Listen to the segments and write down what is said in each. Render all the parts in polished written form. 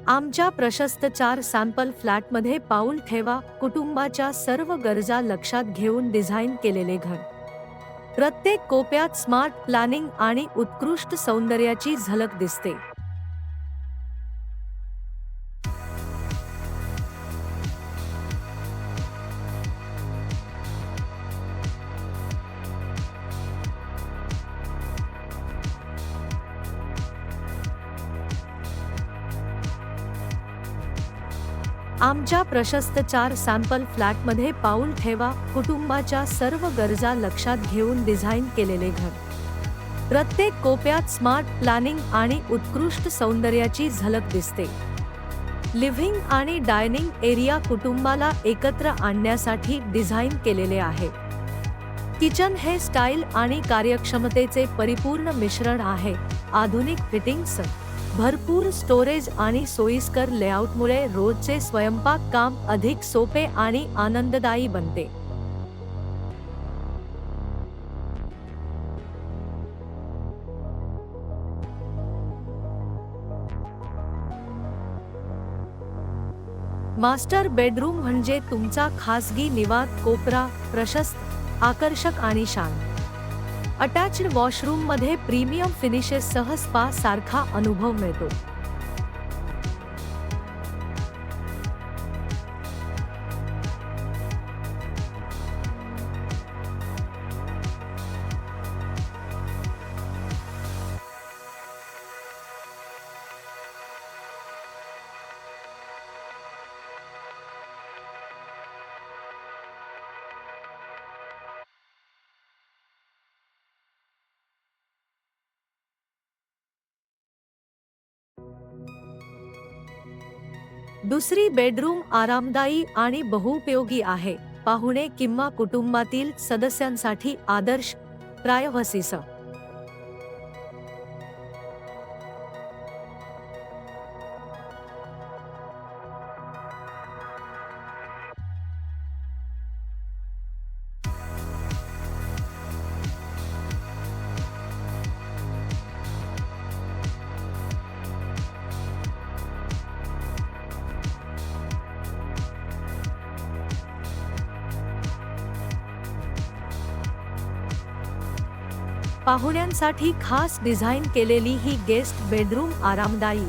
आमच्या प्रशस्त 4 सॅम्पल फ्लॅटमध्ये पाऊल ठेवा. कुटुंबाच्या सर्व गरजा लक्षात घेऊन डिझाइन केलेले घर. प्रत्येक कोपऱ्यात स्मार्ट प्लॅनिंग आणि उत्कृष्ट सौंदर्याची झलक दिसते. आमच्या प्रशस्त 4 सॅम्पल फ्लॅटमध्ये पाऊल ठेवा. कुटुंबाच्या सर्व गरजा लक्षात घेऊन डिझाइन केलेले घर. प्रत्येक कोपऱ्यात स्मार्ट प्लॅनिंग आणि उत्कृष्ट सौंदर्याची झलक दिसते. लिव्हिंग आणि डायनिंग एरिया कुटुंबाला एकत्र आणण्यासाठी डिझाइन केलेले आहे. किचन हे स्टाईल आणि कार्यक्षमतेचे परिपूर्ण मिश्रण आहे. आधुनिक फिटिंग्स, भरपूर स्टोरेज आणि सोयीस्कर लेआउटमुळे रोजचे स्वयंपाक काम अधिक सोपे आणि आनंददायी बनते. मास्टर बेडरूम म्हणजे तुमचा खासगी निवास कोपरा, प्रशस्त, आकर्षक आणि शांत. अटॅच्ड वॉशरूममध्ये प्रीमियम फिनिशेससह स्पा सारखा अनुभव मिळतो. दुसरी बेडरूम आरामदायी आणि बहुउपयोगी आहे. पाहुणे किंवा कुटुंबातील सदस्यांसाठी आदर्श, प्रायव्हसीसह. पाहुण्यांसाठी खास डिझाइन केलेली ही गेस्ट बेडरूम आरामदायी,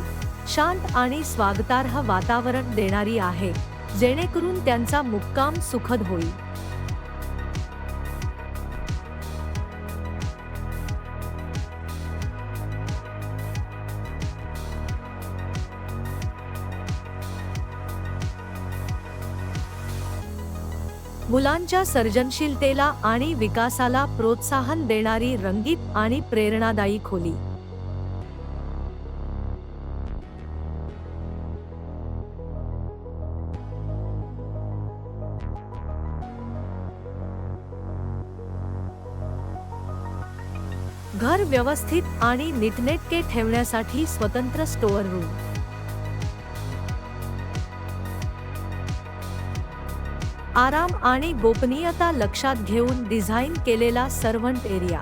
शांत आणि स्वागतार्ह वातावरण देणारी आहे, जेणेकरून त्यांचा मुक्काम सुखद होईल. मुलांच्या सर्जनशीलतेला आणि विकासाला प्रोत्साहन देणारी रंगीत आणि प्रेरणादायी खोली. घर व्यवस्थित आणि नीटनेटके ठेवण्यासाठी स्वतंत्र स्टोअर रूम. आराम आणि गोपनीयता लक्षात घेऊन डिझाइन केलेला सर्व्हंट एरिया.